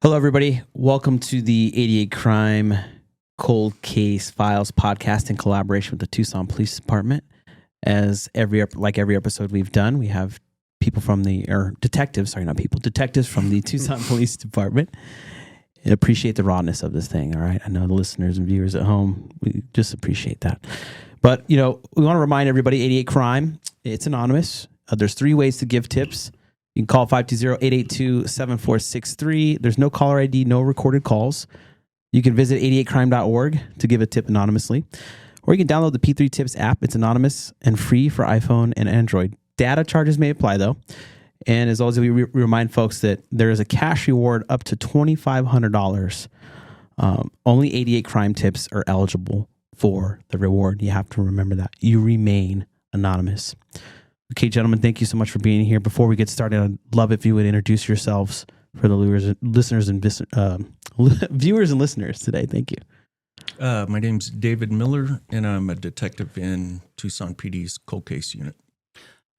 Hello, everybody. Welcome to the 88 Crime Cold Case Files podcast in collaboration with the Tucson Police Department. As every episode we've done, we have detectives from the Tucson Police Department. I appreciate the rawness of this thing. All right, I know the listeners and viewers at home, we just appreciate that. But we want to remind everybody, 88 Crime, it's anonymous. There's 3 ways to give tips. You can call 520-882-7463. There's no caller ID, no recorded calls. You can visit 88crime.org to give a tip anonymously. Or you can download the P3 Tips app. It's anonymous and free for iPhone and Android. Data charges may apply, though. And as always, we remind folks that there is a cash reward up to $2,500. Only 88 Crime tips are eligible for the reward. You have to remember that. You remain anonymous. Okay, gentlemen, thank you so much for being here. Before we get started, I'd love if you would introduce yourselves for the listeners and viewers and listeners today. Thank you. My name's David Miller, and I'm a detective in Tucson PD's cold case unit.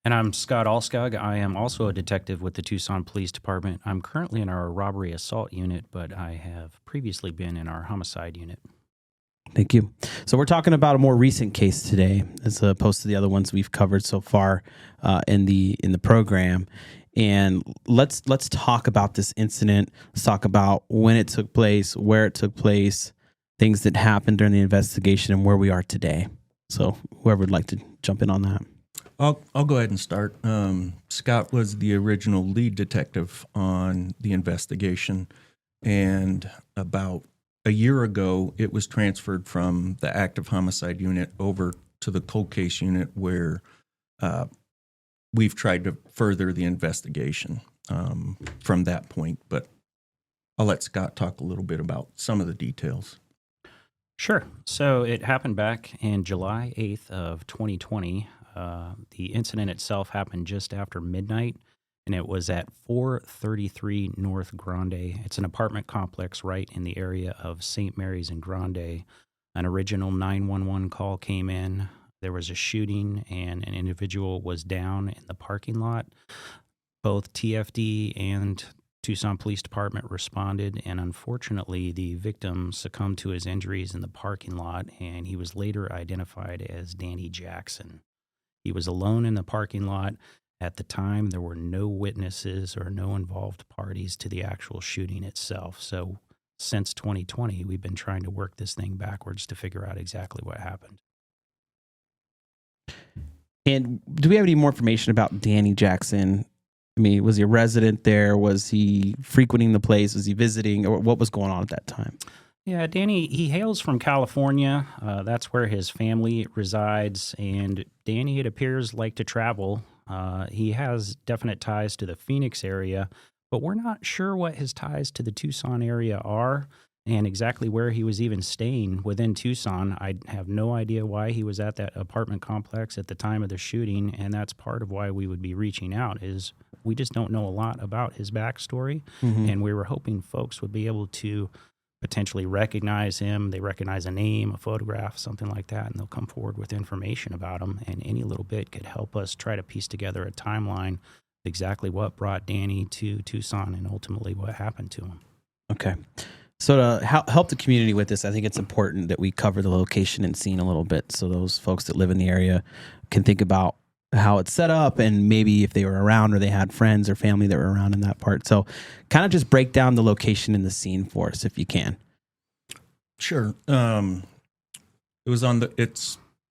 And I'm Scott Alskog. I am also a detective with the Tucson Police Department. I'm currently in our robbery assault unit, but I have previously been in our homicide unit. Thank you. So we're talking about a more recent case today, as opposed to the other ones we've covered so far in the program. And let's talk about this incident. Let's talk about when it took place, where it took place, things that happened during the investigation, and where we are today. So whoever would like to jump in on that. I'll go ahead and start. Scott was the original lead detective on the investigation, and about a year ago, it was transferred from the active homicide unit over to the cold case unit, where we've tried to further the investigation from that point. But I'll let Scott talk a little bit about some of the details. Sure. So it happened back in July 8th of 2020. The incident itself happened just after midnight, and it was at 433 North Grande. It's an apartment complex right in the area of St. Mary's and Grande. An original 911 call came in. There was a shooting, and an individual was down in the parking lot. Both TFD and Tucson Police Department responded, and unfortunately, the victim succumbed to his injuries in the parking lot, and he was later identified as Danny Jackson. He was alone in the parking lot. At the time, there were no witnesses or no involved parties to the actual shooting itself. So since 2020, we've been trying to work this thing backwards to figure out exactly what happened. And do we have any more information about Danny Jackson? I mean, was he a resident there? Was he frequenting the place? Was he visiting? Or what was going on at that time? Yeah, Danny, he hails from California. That's where his family resides. And Danny, it appears, liked to travel. He has definite ties to the Phoenix area, but we're not sure what his ties to the Tucson area are and exactly where he was even staying within Tucson. I have no idea why he was at that apartment complex at the time of the shooting, and that's part of why we would be reaching out, is we just don't know a lot about his backstory, and we were hoping folks would be able to potentially recognize him. They recognize a name, a photograph, something like that, and they'll come forward with information about him, and any little bit could help us try to piece together a timeline, exactly what brought Danny to Tucson and ultimately what happened to him. Okay. So to help the community with this, I think it's important that we cover the location and scene a little bit so those folks that live in the area can think about how it's set up and maybe if they were around or they had friends or family that were around in that part. So kind of just break down the location and the scene for us if you can. Sure. It was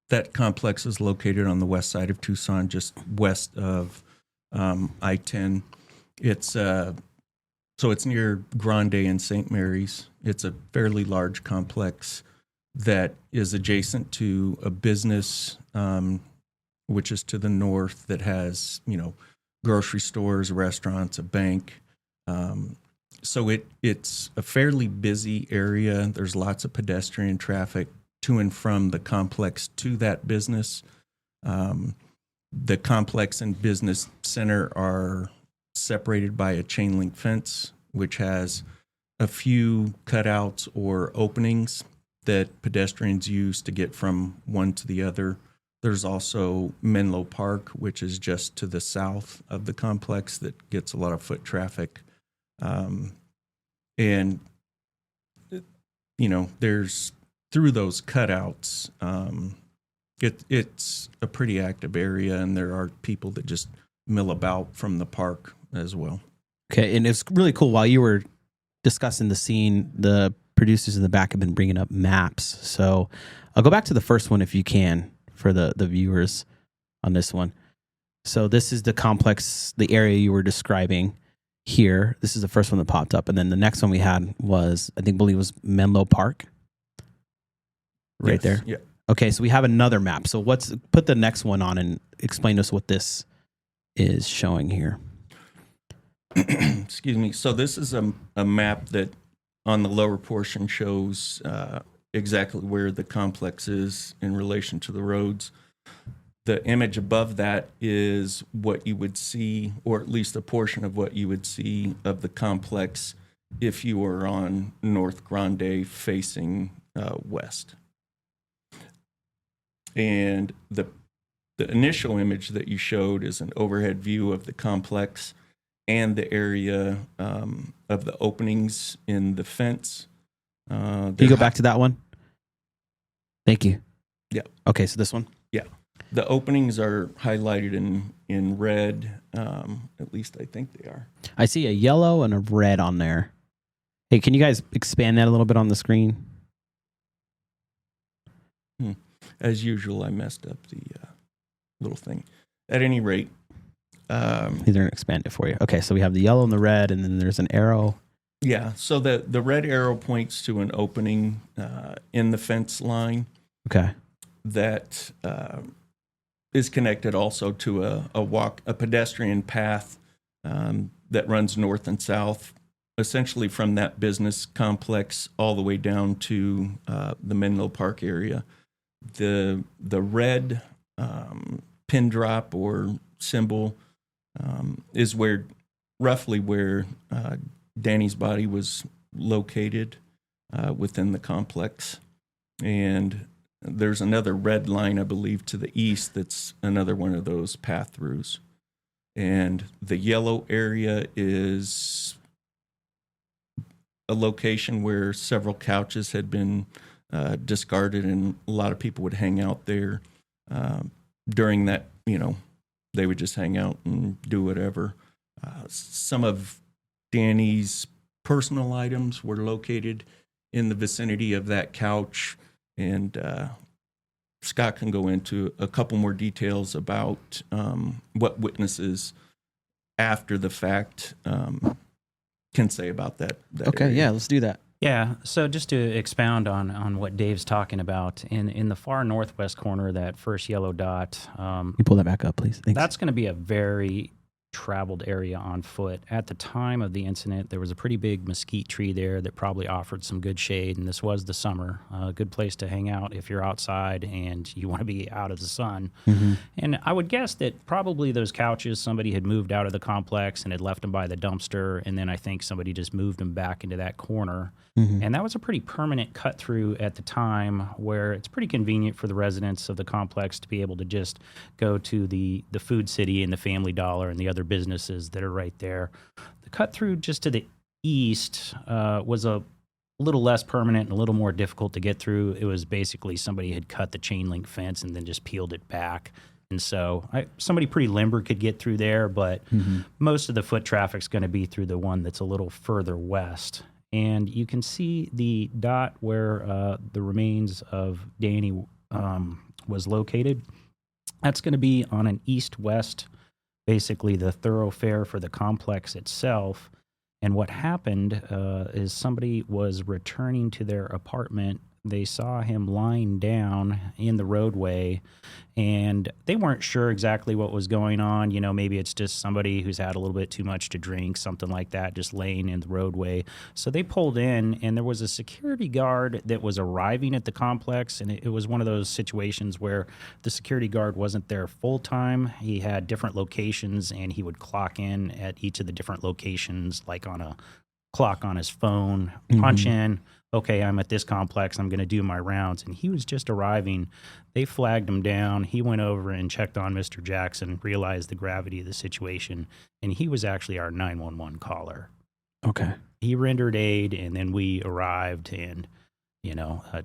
that complex is located on the west side of Tucson, just west of I-10. So it's near Grande and St. Mary's. It's a fairly large complex that is adjacent to a business, which is to the north, that has, grocery stores, restaurants, a bank. So it's a fairly busy area. There's lots of pedestrian traffic to and from the complex to that business. The complex and business center are separated by a chain link fence, which has a few cutouts or openings that pedestrians use to get from one to the other. There's also Menlo Park, which is just to the south of the complex that gets a lot of foot traffic. And And, there's through those cutouts, it's a pretty active area, and there are people that just mill about from the park as well. Okay, and it's really cool. While you were discussing the scene, the producers in the back have been bringing up maps. So I'll go back to the first one if you can for the viewers on this one. So this is the complex, the area you were describing here. This is the first one that popped up. And then the next one we had was, I believe was Menlo Park. Right Yes, there. Yeah. Okay, so we have another map. So put the next one on and explain to us what this is showing here. Excuse me. So this is a map that on the lower portion shows exactly where the complex is in relation to the roads. The image above that is what you would see, or at least a portion of what you would see of the complex if you were on North Grande facing west. And the initial image that you showed is an overhead view of the complex and the area of the openings in the fence. Can you go back to that one? Thank you. Yeah. Okay, so this one? Yeah. The openings are highlighted in red. At least I think they are. I see a yellow and a red on there. Hey, can you guys expand that a little bit on the screen? As usual, I messed up the little thing. At any rate. They're going to expand it for you. Okay, so we have the yellow and the red, and then there's an arrow. Yeah, so the red arrow points to an opening in the fence line. Okay. That is connected also to a pedestrian path that runs north and south, essentially from that business complex all the way down to the Menlo Park area. The red pin drop or symbol is roughly where Danny's body was located within the complex. And there's another red line, I believe, to the east that's another one of those path-throughs. And the yellow area is a location where several couches had been discarded, and a lot of people would hang out there during that, they would just hang out and do whatever. Some of Danny's personal items were located in the vicinity of that couch, and Scott can go into a couple more details about what witnesses after the fact can say about that okay, area. yeah, let's do that. Yeah, so just to expound on what Dave's talking about, in the far northwest corner, that first yellow dot, Can you pull that back up, please? Thanks. that's going to be a very traveled area on foot. At the time of the incident, there was a pretty big mesquite tree there that probably offered some good shade, and this was the summer. A good place to hang out if you're outside and you want to be out of the sun. Mm-hmm. And I would guess that probably those couches, somebody had moved out of the complex and had left them by the dumpster, and then I think somebody just moved them back into that corner. Mm-hmm. And that was a pretty permanent cut through at the time, where it's pretty convenient for the residents of the complex to be able to just go to the Food City and the Family Dollar and the other businesses that are right there. The cut through just to the east was a little less permanent and a little more difficult to get through. It was basically somebody had cut the chain link fence and then just peeled it back. And so somebody pretty limber could get through there, but most of the foot traffic's going to be through the one that's a little further west. And you can see the dot where the remains of Danny was located. That's going to be on an east-west, basically the thoroughfare for the complex itself. And what happened is somebody was returning to their apartment. They saw him lying down in the roadway, and they weren't sure exactly what was going on. Maybe it's just somebody who's had a little bit too much to drink, something like that, just laying in the roadway. So they pulled in, and there was a security guard that was arriving at the complex, and it was one of those situations where the security guard wasn't there full time. He had different locations, and he would clock in at each of the different locations, like on a clock on his phone, punch in, okay, I'm at this complex, I'm going to do my rounds. And he was just arriving. They flagged him down. He went over and checked on Mr. Jackson, realized the gravity of the situation, and he was actually our 911 caller. Okay. he rendered aid, and then we arrived and,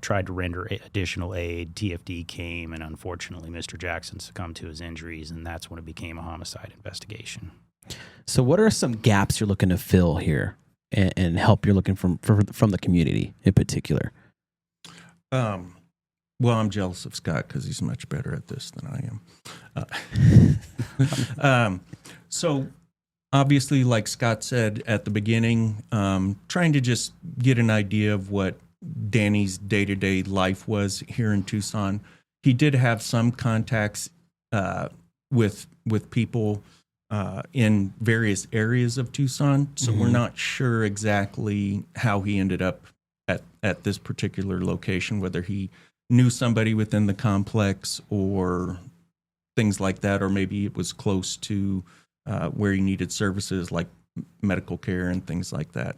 tried to render additional aid. TFD came, and unfortunately, Mr. Jackson succumbed to his injuries, and that's when it became a homicide investigation. So what are some gaps you're looking to fill here and help you're looking from the community in particular? Well, I'm jealous of Scott because he's much better at this than I am. So obviously, like Scott said at the beginning, trying to just get an idea of what Danny's day-to-day life was here in Tucson. He did have some contacts with people in various areas of Tucson, so we're not sure exactly how he ended up at this particular location, whether he knew somebody within the complex or things like that, or maybe it was close to where he needed services like medical care and things like that.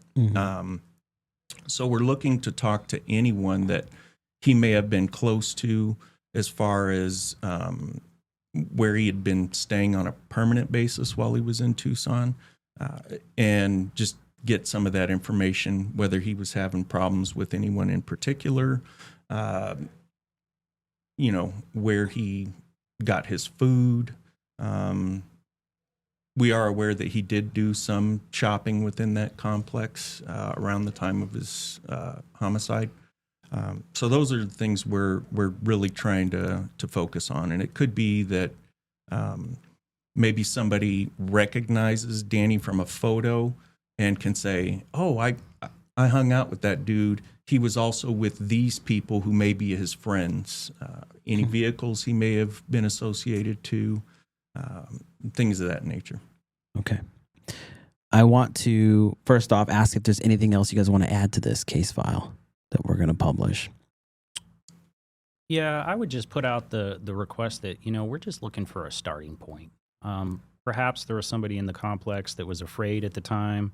So we're looking to talk to anyone that he may have been close to as far as where he had been staying on a permanent basis while he was in Tucson, and just get some of that information, whether he was having problems with anyone in particular, where he got his food. We are aware that he did do some shopping within that complex around the time of his homicide. So those are the things we're really trying to focus on. And it could be that maybe somebody recognizes Danny from a photo and can say, oh, I hung out with that dude. He was also with these people who may be his friends. Any vehicles he may have been associated to, things of that nature. Okay. I want to, first off, ask if there's anything else you guys want to add to this case file that we're going to publish. Yeah, I would just put out the request that, we're just looking for a starting point. Perhaps there was somebody in the complex that was afraid at the time,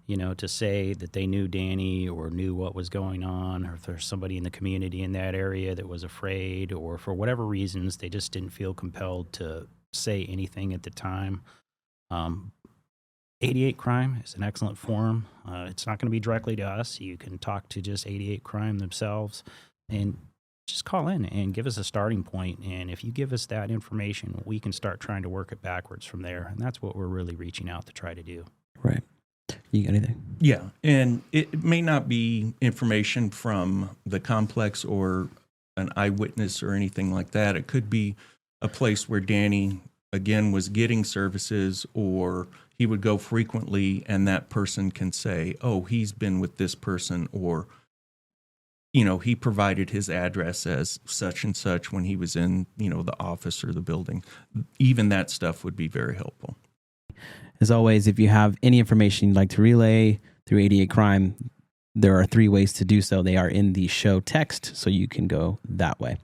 to say that they knew Danny or knew what was going on, or if there's somebody in the community in that area that was afraid, or for whatever reasons, they just didn't feel compelled to say anything at the time. 88 Crime is an excellent forum. It's not going to be directly to us. You can talk to just 88 Crime themselves and just call in and give us a starting point. And if you give us that information, we can start trying to work it backwards from there. And that's what we're really reaching out to try to do. Right. You got anything? Yeah. And it may not be information from the complex or an eyewitness or anything like that. It could be a place where Danny, again, was getting services, or he would go frequently and that person can say, oh, he's been with this person, or he provided his address as such and such when he was in, the office or the building. Even that stuff would be very helpful. As always, if you have any information you'd like to relay through 88 Crime, there are 3 ways to do so. They are in the show text, so you can go that way.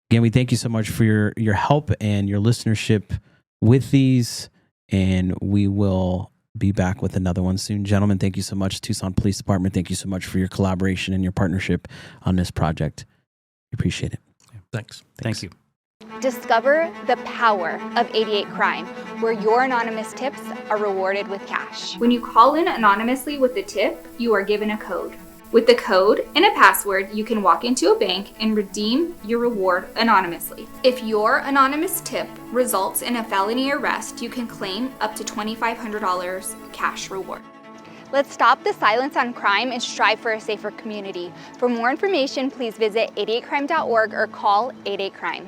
Again, we thank you so much for your help and your listenership with these, and we will be back with another one soon. Gentlemen, thank you so much. Tucson Police Department, thank you so much for your collaboration and your partnership on this project. We appreciate it. Thanks. Thank you. Discover the power of 88 Crime, where your anonymous tips are rewarded with cash. When you call in anonymously with the tip, you are given a code. With the code and a password, you can walk into a bank and redeem your reward anonymously. If your anonymous tip results in a felony arrest, you can claim up to $2,500 cash reward. Let's stop the silence on crime and strive for a safer community. For more information, please visit 88crime.org or call 88crime.